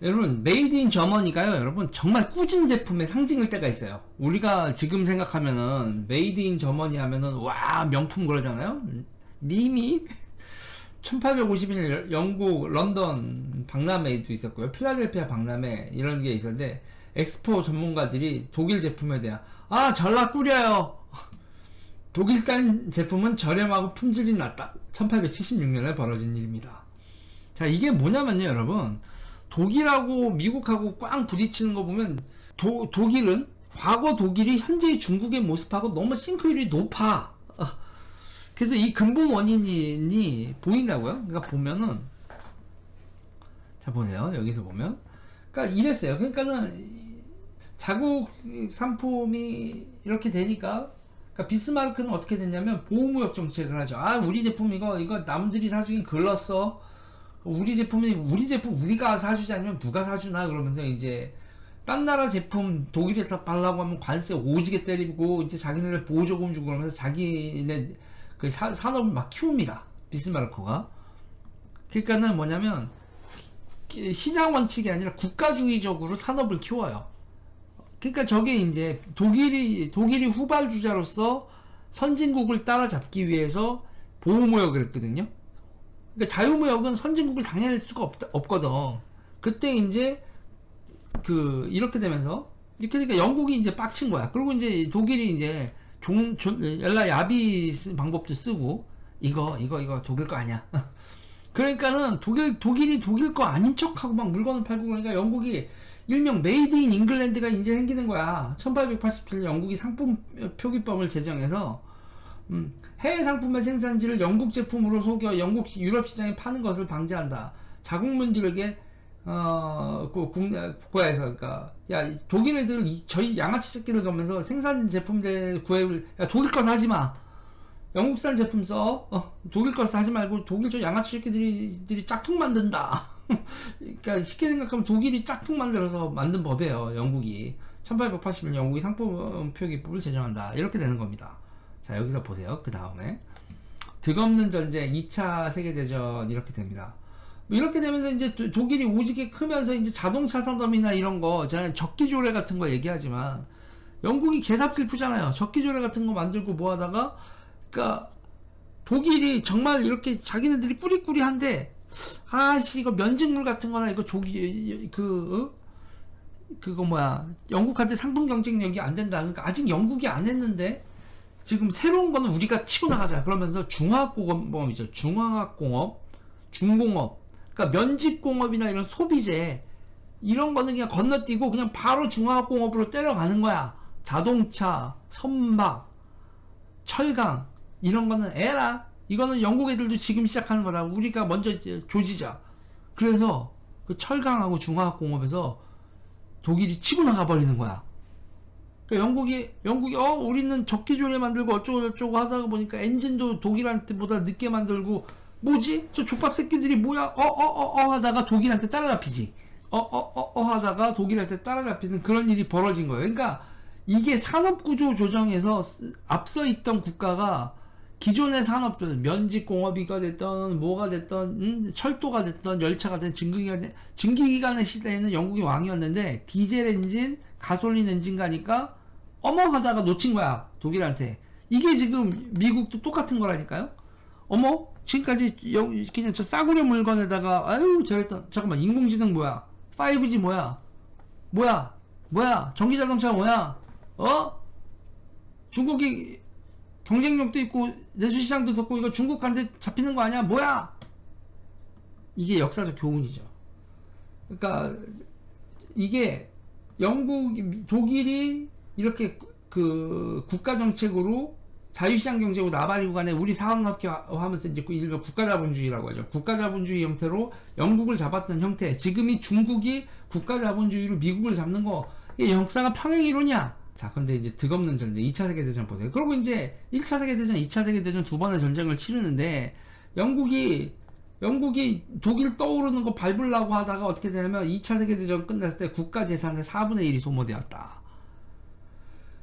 여러분, 메이드 인 저머니가요, 여러분, 정말 꾸진 제품의 상징일 때가 있어요. 우리가 지금 생각하면은, 메이드 인 저머니 하면은, 와, 명품 그러잖아요? 님이, 1851년 영국, 런던, 박람회도 있었고요. 필라델피아 박람회, 이런 게 있었는데, 엑스포 전문가들이 독일 제품에 대한, 아, 전라 꾸려요! 독일산 제품은 저렴하고 품질이 낮다. 1876년에 벌어진 일입니다. 자, 이게 뭐냐면요, 여러분. 독일하고 미국하고 꽝 부딪히는 거 보면 독일은 과거 독일이 현재의 중국의 모습하고 너무 싱크율이 높아. 그래서 이 근본 원인이 보인다고요. 그러니까 보면은 자 보세요. 여기서 보면 그러니까 이랬어요. 그러니까는 자국 상품이 이렇게 되니까 그러니까 비스마르크는 어떻게 됐냐면 보호무역 정책을 하죠. 아, 우리 제품 이거 남들이 사주긴 글렀어. 우리 제품 우리가 사주지 않으면 누가 사주나 그러면서 이제 딴 나라 제품 독일에서 팔라고 하면 관세 오지게 때리고 이제 자기네들 보조금 주고 그러면서 자기네 그 산업을 막 키웁니다. 비스마르크가. 그러니까는 뭐냐면 시장 원칙이 아니라 국가주의적으로 산업을 키워요. 그러니까 저게 이제 독일이 후발주자로서 선진국을 따라잡기 위해서 보호무역을 했거든요. 그러니까 자유무역은 선진국을 당해낼 수가 없거든. 그때 이제 이렇게 되면서 이렇게 되니까 영국이 이제 빡친 거야. 그리고 이제 독일이 이제 연락 야비 방법도 쓰고 이거 독일 거 아니야. 그러니까는 독일이 독일 거 아닌 척하고 막 물건을 팔고 그러니까 영국이 일명 메이드 인 잉글랜드가 이제 생기는 거야. 1887년 영국이 상품 표기법을 제정해서 해외 상품의 생산지를 영국 제품으로 속여 영국 유럽 시장에 파는 것을 방지한다. 자국민들에게 국가에서 그러니까 야 독일 애들 저희 양아치 새끼들 가면서 생산 제품들 구해을 야 독일 거 사지 마. 영국산 제품 써. 독일 거 사지 말고 독일 저 양아치 새끼들이 짝퉁 만든다. 그러니까 쉽게 생각하면 독일이 짝퉁 만들어서 만든 법이에요. 영국이 1880년 영국이 상품 표기법을 제정한다. 이렇게 되는 겁니다. 자, 여기서 보세요. 그 다음에 득없는 전쟁 2차 세계대전 이렇게 됩니다. 이렇게 되면서 이제 독일이 오지게 크면서 이제 자동차 산업이나 이런 거 제가 적기조례 같은 거 얘기하지만 영국이 개삽질푸잖아요. 적기조례 같은 거 만들고 뭐 하다가 그러니까 독일이 정말 이렇게 자기네들이 꾸리꾸리한데 아씨 이거 면직물 같은 거나 이거 그거 뭐야 영국한테 상품 경쟁력이 안 된다. 그러니까 아직 영국이 안 했는데 지금 새로운 거는 우리가 치고 나가자. 그러면서 중화학공업이죠. 중화학공업, 중공업. 그러니까 면직공업이나 이런 소비재 이런 거는 그냥 건너뛰고 그냥 바로 중화학공업으로 때려가는 거야. 자동차, 선박, 철강 이런 거는 에라. 이거는 영국 애들도 지금 시작하는 거다. 우리가 먼저 조지자. 그래서 그 철강하고 중화학공업에서 독일이 치고 나가 버리는 거야. 그러니까 영국이 우리는 적기조례 만들고 어쩌고 하다가 보니까 엔진도 독일한테보다 늦게 만들고 뭐지? 저 족밥 새끼들이 뭐야? 하다가 독일한테 따라잡히지. 하다가 독일한테 따라잡히는 그런 일이 벌어진 거예요. 그러니까 이게 산업구조 조정에서 앞서 있던 국가가 기존의 산업들, 면직공업이가 됐던, 뭐가 됐던, 철도가 됐던, 열차가 됐던, 증기기관의 시대에는 영국이 왕이었는데, 디젤 엔진, 가솔린 엔진 가니까, 어머! 하다가 놓친 거야, 독일한테. 이게 지금 미국도 똑같은 거라니까요? 어머? 지금까지, 그냥 저 싸구려 물건에다가, 아유, 저랬던, 잠깐만, 인공지능 뭐야? 5G 뭐야? 뭐야? 전기자동차 뭐야? 중국이, 경쟁력도 있고 내수시장도 덥고 이거 중국한테 잡히는 거 아니야? 뭐야? 이게 역사적 교훈이죠. 그러니까 이게 독일이 이렇게 그 국가 정책으로 자유시장 경제고 나발이고 간에 우리 사업합의하면서 이제 일명 국가자본주의라고 하죠. 국가자본주의 형태로 영국을 잡았던 형태. 지금이 중국이 국가자본주의로 미국을 잡는 거. 이게 역사가 평행이론이야. 자, 근데 이제 득없는 전쟁, 2차 세계대전 보세요. 그리고 이제 1차 세계대전, 2차 세계대전 두 번의 전쟁을 치르는데, 영국이 독일 떠오르는 거 밟으려고 하다가 어떻게 되냐면, 2차 세계대전 끝났을 때 국가 재산의 4분의 1이 소모되었다.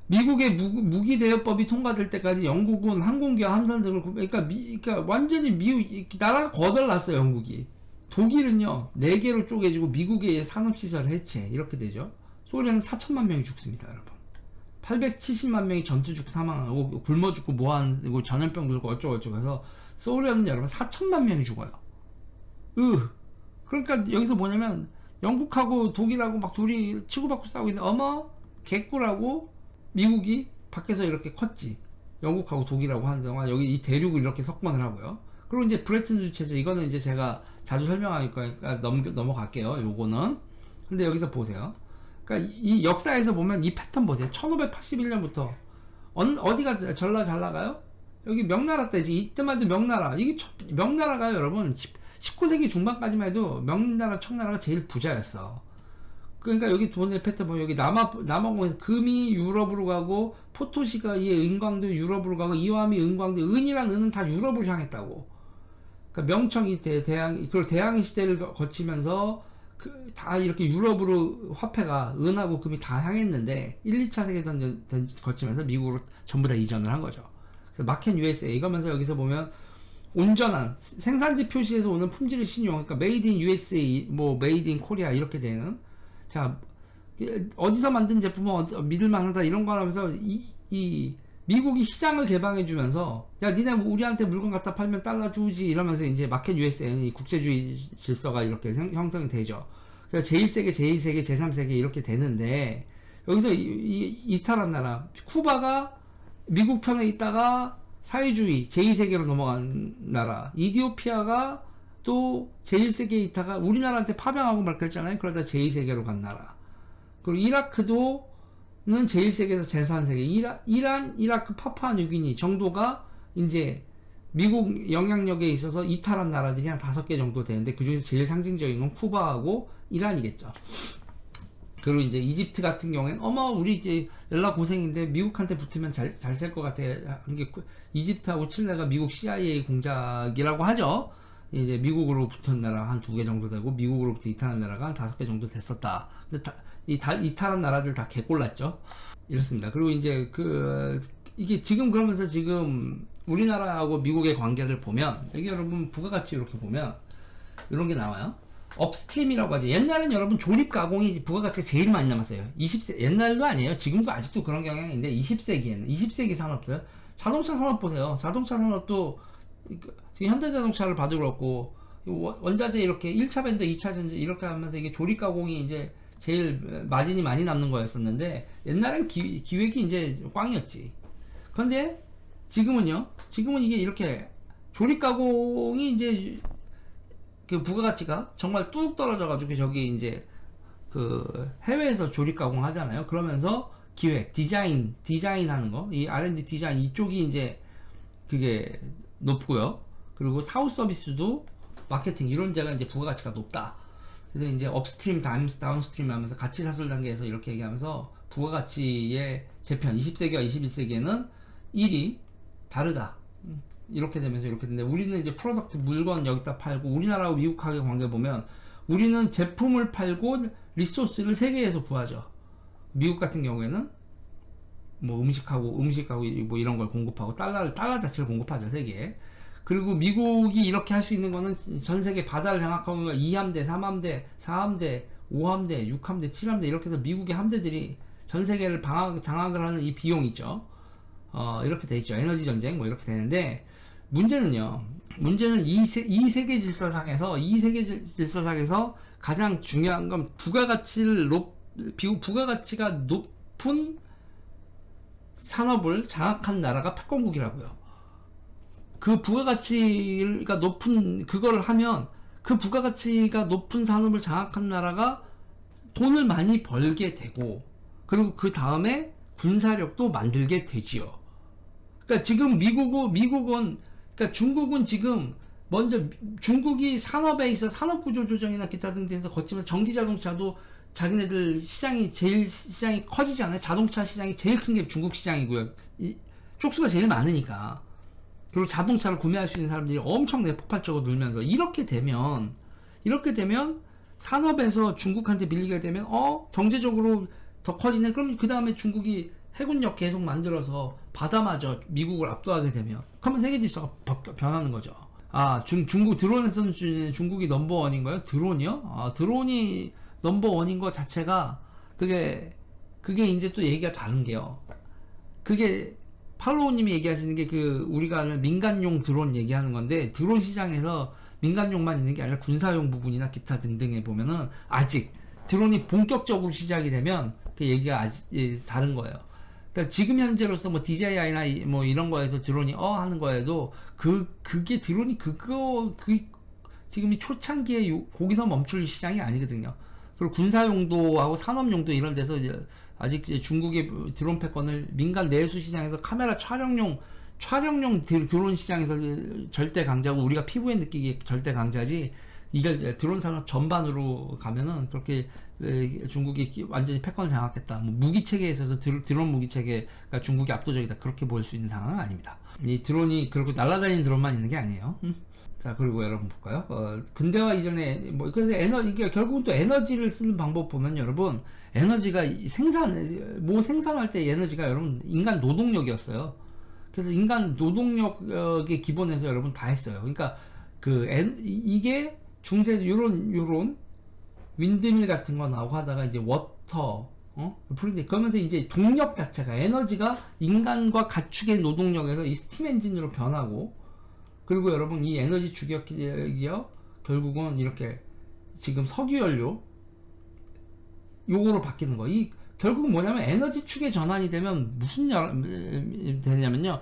미국의 무기 대여법이 통과될 때까지 영국은 항공기와 함선 등을 그러니까 완전히 나라가 거덜났어요, 영국이. 독일은요 4개로 쪼개지고 미국의 산업시설 해체 이렇게 되죠. 소련은 4천만 명이 죽습니다 여러분. 870만 명이 전투 죽 사망하고 굶어 죽고 뭐하고 전염병 들고 어쩌고저쩌고 해서 소련은 여러분 4천만 명이 죽어요. 그러니까 여기서 뭐냐면 영국하고 독일하고 막 둘이 치고받고 싸우고 있는데 어머 개꿀하고 미국이 밖에서 이렇게 컸지. 영국하고 독일하고 하는 동안 여기 이 대륙을 이렇게 석권을 하고요. 그리고 이제 브레튼 체제 이거는 이제 제가 자주 설명하니까 넘어갈게요. 요거는. 근데 여기서 보세요. 그러니까 이 역사에서 보면 이 패턴 보세요. 1581년부터 어디가 잘 나가요? 여기 명나라 때지. 이때만 해도 명나라. 이게 명나라가 여러분 19세기 중반까지만 해도 명나라 청나라가 제일 부자였어. 그러니까 여기 돈의 패턴 보면 여기 남아공에서 금이 유럽으로 가고 포토시가 이 은광도 유럽으로 가고 이화미 은광도 은이랑 은은 다 유럽으로 향했다고. 그러니까 명청이 대항해 시대를 거치면서 다 이렇게 유럽으로 화폐가 은하고 금이 다 향했는데 1, 2차 세계대전 거치면서 미국으로 전부 다 이전을 한 거죠. 그래서 마켓 USA 이거면서 여기서 보면 온전한 생산지 표시에서 오는 품질을 신용, 그러니까 메이드 인 USA, 뭐 메이드 인 코리아 이렇게 되는. 자, 어디서 만든 제품은 믿을만하다 이런 거 하면서 이 미국이 시장을 개방해 주면서 야 니네 우리한테 물건 갖다 팔면 달러 주지 이러면서 이제 마켓 USA는 국제주의 질서가 이렇게 형성이 되죠. 그래서 제1세계, 제2세계, 제3세계 이렇게 되는데 여기서 이탈한 나라 쿠바가 미국 편에 있다가 사회주의 제2세계로 넘어간 나라, 이디오피아가 또 제1세계에 있다가 우리나라한테 파병하고 말했잖아요. 그러다 제2세계로 간 나라. 그리고 이라크도 는 제1세계에서 제3세계 이란, 이라크, 파푸아뉴기니 정도가 이제 미국 영향력에 있어서 이탈한 나라들이 한 5개 정도 되는데 그 중에서 제일 상징적인 건 쿠바하고 이란이겠죠. 그리고 이제 이집트 같은 경우에는 어머 우리 이제 연락 고생인데 미국한테 붙으면 잘 살 것 같아 하는 게 이집트하고 칠레가 미국 CIA 공작이라고 하죠. 이제 미국으로 붙은 나라 한 2개 정도 되고 미국으로부터 이탈한 나라가 한 5개 정도 됐었다. 근데 이탈한 나라들 다 개꼴났죠. 이렇습니다. 그리고 이제 이게 지금 그러면서 지금 우리나라하고 미국의 관계를 보면 여기 여러분 부가가치 이렇게 보면 이런 게 나와요. 업스트림이라고 하죠. 옛날엔 여러분 조립 가공이 부가가치가 제일 많이 남았어요. 20세 옛날도 아니에요. 지금도 아직도 그런 경향인데 20세기 산업들 자동차 산업 보세요. 자동차 산업도 지금 현대자동차를 봐도 그렇고 원자재 이렇게 1차 밴드, 2차 전지 이렇게 하면서 이게 조립 가공이 이제 제일 마진이 많이 남는 거였었는데 옛날엔 기획이 이제 꽝이었지. 그런데 지금은 이게 이렇게 조립 가공이 이제 그 부가가치가 정말 뚝 떨어져가지고 저기 이제 그 해외에서 조립 가공 하잖아요. 그러면서 기획, 디자인 하는 거, 이 R&D 디자인 이쪽이 이제 그게 높고요. 그리고 사후 서비스도 마케팅 이런 데가 이제 부가가치가 높다. 그래서 이제 업스트림, 다운스트림 하면서 가치 사슬 단계에서 이렇게 얘기하면서 부가가치의 재편 20세기와 21세기에는 1이 다르다. 이렇게 되면서 이렇게 되는데 우리는 이제 프로덕트 물건 여기다 팔고 우리나라하고 미국하고의 관계 보면 우리는 제품을 팔고 리소스를 세계에서 구하죠. 미국 같은 경우에는 뭐 음식하고 뭐 이런 걸 공급하고 달러 자체를 공급하죠 세계에. 그리고 미국이 이렇게 할 수 있는 거는 전 세계 바다를 장악하고 2함대, 3함대, 4함대, 5함대, 6함대, 7함대 이렇게 해서 미국의 함대들이 전 세계를 장악을 하는 이 비용이죠. 이렇게 돼 있죠. 에너지 전쟁 뭐 이렇게 되는데 문제는 이 세계 질서상에서 가장 중요한 건 부가가치가 높은 산업을 장악한 나라가 패권국이라고요. 그 부가가치가 높은 그걸 하면 그 부가가치가 높은 산업을 장악한 나라가 돈을 많이 벌게 되고 그리고 그 다음에 군사력도 만들게 되지요. 그러니까 지금 미국은 그러니까 중국은 지금 먼저 중국이 산업에 있어 산업구조 조정이나 기타 등등에서 거치면서 전기자동차도 자기네들 시장이 커지지 않아요. 자동차 시장이 제일 큰 게 중국 시장이고요. 쪽수가 제일 많으니까. 그리고 자동차를 구매할 수 있는 사람들이 엄청나게 폭발적으로 늘면서 이렇게 되면 산업에서 중국한테 밀리게 되면 경제적으로 더 커지네. 그럼 그 다음에 중국이 해군력 계속 만들어서 바다마저 미국을 압도하게 되면 그러면 세계 질서가 변하는 거죠. 중국 드론에서는 중국이 넘버원인가요? 드론이요? 드론이 넘버원인 것 자체가 그게 이제 또 얘기가 다른 게요. 그게 팔로우님이 얘기하시는 게 우리가 아는 민간용 드론 얘기하는 건데, 드론 시장에서 민간용만 있는 게 아니라 군사용 부분이나 기타 등등에 보면은 아직 드론이 본격적으로 시작이 되면 그 얘기가 아직 다른 거예요. 그러니까 지금 현재로서 뭐 DJI나 뭐 이런 거에서 드론이 하는 거에도 그게 드론이 지금이 초창기에 거기서 멈출 시장이 아니거든요. 그리고 군사용도하고 산업용도 이런 데서 이제 아직 이제 중국의 드론 패권을 민간 내수 시장에서 카메라 촬영용 드론 시장에서 절대 강자고, 우리가 피부에 느끼기 절대 강자지, 이게 드론 산업 전반으로 가면은 그렇게 중국이 완전히 패권을 장악했다, 뭐 무기 체계에 있어서 드론 무기 체계가 중국이 압도적이다, 그렇게 볼 수 있는 상황은 아닙니다. 이 드론이 그렇게 날아다니는 드론만 있는 게 아니에요. 자, 그리고 여러분 볼까요? 근대화 이전에 뭐 그래서 이게 결국은 또 에너지를 쓰는 방법 보면, 여러분 에너지가 생산할 때 에너지가 여러분 인간 노동력이었어요. 그래서 인간 노동력의 기본에서 여러분 다 했어요. 그러니까 이게 중세 요런 윈드밀 같은 거 나오고 하다가 이제 워터 그러면서 이제 동력 자체가, 에너지가 인간과 가축의 노동력에서 이 스팀 엔진으로 변하고, 그리고 여러분 이 에너지 주격이요 결국은 이렇게 지금 석유 연료 요거로 바뀌는 거. 결국은 뭐냐면 에너지 축의 전환이 되면 무슨 되냐면요,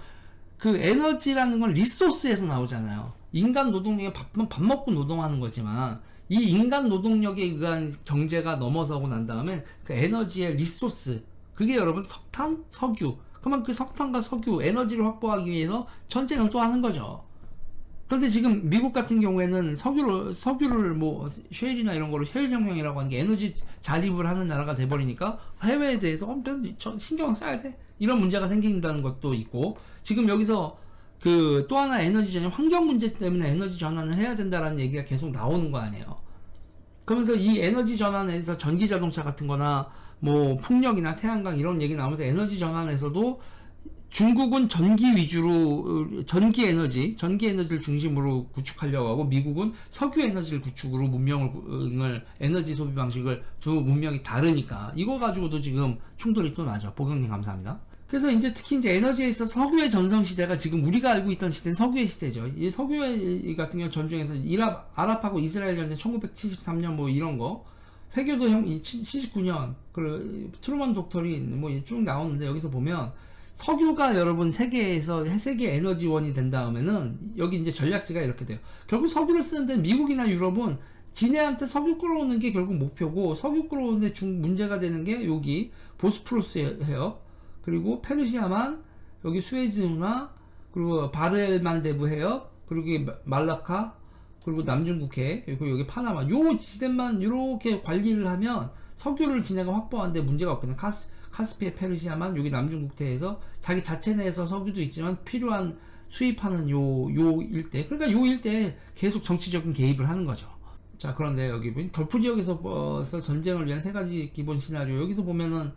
그 에너지라는 건 리소스에서 나오잖아요. 인간 노동력이 밥 먹고 노동하는 거지만, 이 인간 노동력에 의한 경제가 넘어서고 난 다음에 그 에너지의 리소스, 그게 여러분 석탄, 석유. 그러면 그 석탄과 석유 에너지를 확보하기 위해서 전쟁을 또 하는 거죠. 그런데 지금 미국 같은 경우에는 석유를 뭐 쉐일이나 이런 거로 쉐일 혁명이라고 하는 게 에너지 자립을 하는 나라가 돼버리니까 해외에 대해서 신경 써야 돼, 이런 문제가 생긴다는 것도 있고, 지금 여기서 또 하나 에너지 전환, 환경 문제 때문에 에너지 전환을 해야 된다라는 얘기가 계속 나오는 거 아니에요. 그러면서 이 에너지 전환에서 전기 자동차 같은 거나 뭐 풍력이나 태양광 이런 얘기 나오면서 에너지 전환에서도 중국은 전기 위주로 전기 에너지를 중심으로 구축하려고 하고, 미국은 석유 에너지를 구축으로 에너지 소비 방식을 두 문명이 다르니까 이거 가지고도 지금 충돌이 또 나죠. 보경님 감사합니다. 그래서 이제 특히 이제 에너지에 있어서 석유의 전성 시대가 지금 우리가 알고 있던 시대는 석유의 시대죠. 이 석유 같은 경우 전쟁에서 아랍하고 이스라엘 전쟁 1973년 뭐 이런 거, 회교도 79년, 그 트루먼 독터린 뭐 쭉 나오는데, 여기서 보면 석유가 여러분 세계 에너지원이 된 다음에는 여기 이제 전략지가 이렇게 돼요. 결국 석유를 쓰는 데는 미국이나 유럽은 지네한테 석유 끌어오는 게 결국 목표고, 석유 끌어오는데 문제가 되는 게 여기 보스포러스 해협, 그리고 페르시아만, 여기 수에즈운하, 그리고 바르엘만데브 해협, 그리고 말라카, 그리고 남중국해, 그리고 여기 파나마, 요 지대만 이렇게 관리를 하면 석유를 지네가 확보하는데 문제가 없거든요. 카스피해, 페르시아만, 여기 남중국해에서 자기 자체 내에서 석유도 있지만 필요한 수입하는 요 일대, 그러니까 요 일대에 계속 정치적인 개입을 하는 거죠. 자, 그런데 여기 보면 걸프 지역에서 전쟁을 위한 세 가지 기본 시나리오, 여기서 보면은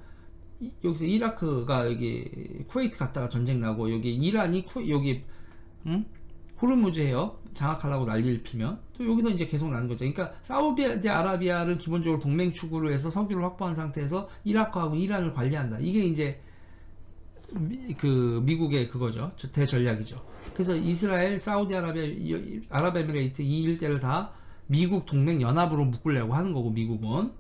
여기서 이라크가 여기 쿠웨이트 갔다가 전쟁 나고, 여기 이란이 여기 호르무즈 해협 장악하려고 난리를 피면 또 여기서 이제 계속 나는 거죠. 그러니까 사우디아라비아를 기본적으로 동맹축으로 해서 석유를 확보한 상태에서 이라크하고 이란을 관리한다. 이게 이제 미국의 그거죠. 대전략이죠. 그래서 이스라엘, 사우디아라비아, 아랍에미레이트 이 일대를 다 미국 동맹 연합으로 묶으려고 하는 거고, 미국은.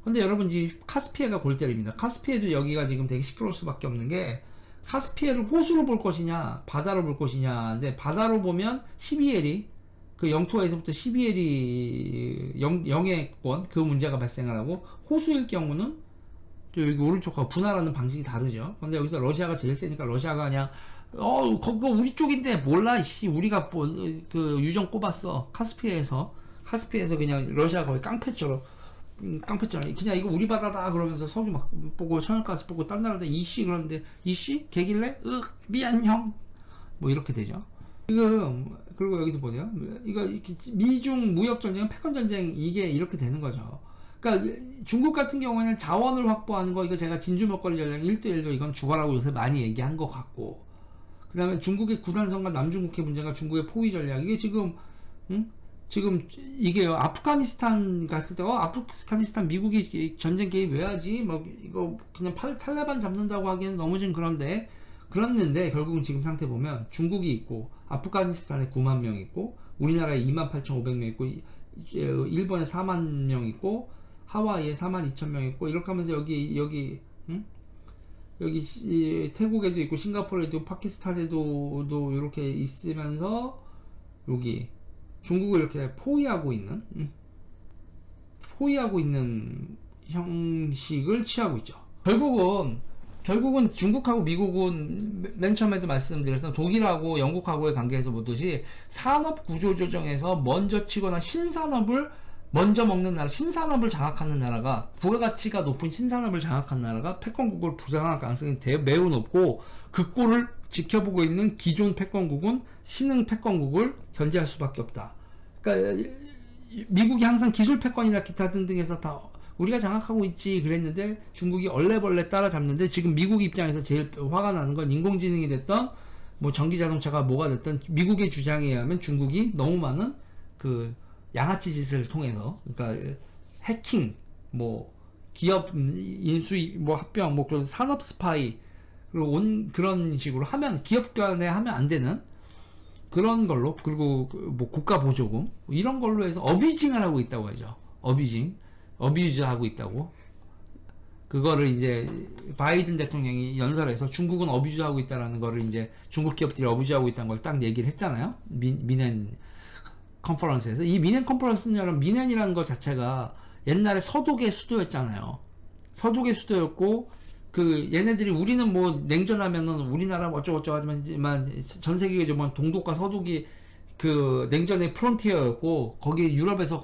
근데 여러분 이제 카스피해가 골 때립니다. 카스피해도 여기가 지금 되게 시끄러울 수밖에 없는 게, 카스피해를 호수로 볼 것이냐 바다로 볼 것이냐인데, 바다로 보면 12L이 그 영토에서부터 12L이 영해권 그 문제가 발생을 하고, 호수일 경우는 또 여기 오른쪽하고 분할하는 방식이 다르죠. 근데 여기서 러시아가 제일 세니까 러시아가 그냥 그거 우리 쪽인데 몰라 우리가 그 유정 꼽았어. 카스피해에서 그냥 러시아가 거의 깡패처럼 그냥 이거 우리 바다다 그러면서 석유 막 보고 천연가스 보고 딴 나라한테 이씨 그러는데, 이씨 개길래 미안 형 뭐 이렇게 되죠. 그리고 여기서 보세요. 이거 미중 무역전쟁, 패권전쟁, 이게 이렇게 되는 거죠. 그러니까 중국 같은 경우에는 자원을 확보하는 거, 이거 제가 진주 먹거리 전략 1대1도 이건 죽어라고 요새 많이 얘기한 것 같고, 그 다음에 중국의 구단선과 남중국해 문제가 중국의 포위 전략. 이게 지금, 지금 이게요, 아프가니스탄 갔을 때, 아프가니스탄 미국이 전쟁 개입 왜 하지? 뭐, 이거 그냥 탈레반 잡는다고 하기에는 너무 좀 그랬는데, 결국은 지금 상태 보면 중국이 있고, 아프가니스탄에 9만 명 있고, 우리나라에 28,500명 있고, 일본에 4만 명 있고, 하와이에 4만 2천 명 있고, 이렇게 하면서 여기 태국에도 있고, 싱가포르에도 있고, 파키스탄에도 이렇게 있으면서, 여기 중국을 이렇게 포위하고 있는 형식을 취하고 있죠. 결국은 중국하고 미국은 맨 처음에도 말씀드렸던 독일하고 영국하고의 관계에서 보듯이 산업 구조 조정에서 먼저 치거나 신산업을 먼저 먹는 나라, 신산업을 장악하는 나라가, 부가가치가 높은 신산업을 장악한 나라가 패권국을 부상할 가능성이 매우 높고, 그 꼴을 지켜보고 있는 기존 패권국은 신흥 패권국을 견제할 수밖에 없다. 그러니까 미국이 항상 기술 패권이나 기타 등등에서 다 우리가 장악하고 있지 그랬는데, 중국이 얼레벌레 따라잡는데, 지금 미국 입장에서 제일 화가 나는 건 인공지능이 됐던 뭐 전기자동차가 뭐가 됐던, 미국의 주장에 의하면 중국이 너무 많은 그 양아치 짓을 통해서, 그러니까 해킹, 뭐 기업 인수, 뭐 합병, 뭐 그런 산업 스파이, 그리고 그런 식으로 하면, 기업 간에 하면 안 되는 그런 걸로, 그리고 뭐 국가 보조금 이런 걸로 해서 어뷰징을 하고 있다고 하죠. 어뷰즈 하고 있다고. 그거를 이제 바이든 대통령이 연설에서 중국은 어뷰즈 하고 있다라는 거를, 이제 중국 기업들이 어뷰즈 하고 있다는 걸 딱 얘기를 했잖아요. 미넨 컨퍼런스에서. 이 미넨 컨퍼런스는, 미넨이라는 것 자체가 옛날에 서독의 수도였잖아요. 서독의 수도였고, 얘네들이, 우리는 뭐 냉전하면은 우리나라 어쩌고저쩌고 하지만 전 세계적으로 동독과 서독이 그 냉전의 프론티어였고, 거기 유럽에서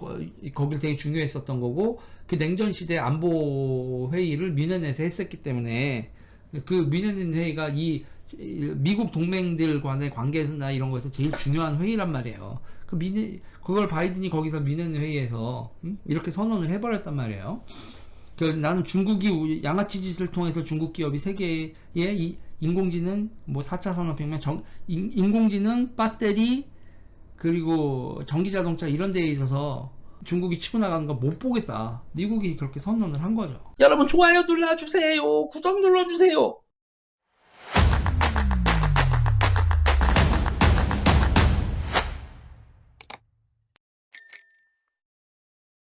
거길 되게 중요했었던 거고, 그 냉전 시대 안보 회의를 미넨에서 했었기 때문에, 그 미넨 회의가 이 미국 동맹들 간의 관계나 이런 거에서 제일 중요한 회의란 말이에요. 그걸 바이든이 거기서 미넨 회의에서 이렇게 선언을 해버렸단 말이에요. 나는 중국이 양아치 짓을 통해서 중국 기업이 세계에 인공지능, 뭐 4차 산업혁명, 인공지능, 배터리, 그리고 전기자동차 이런 데에 있어서 중국이 치고 나가는 거 못 보겠다. 미국이 그렇게 선언을 한 거죠. 여러분 좋아요 눌러주세요. 구독 눌러주세요.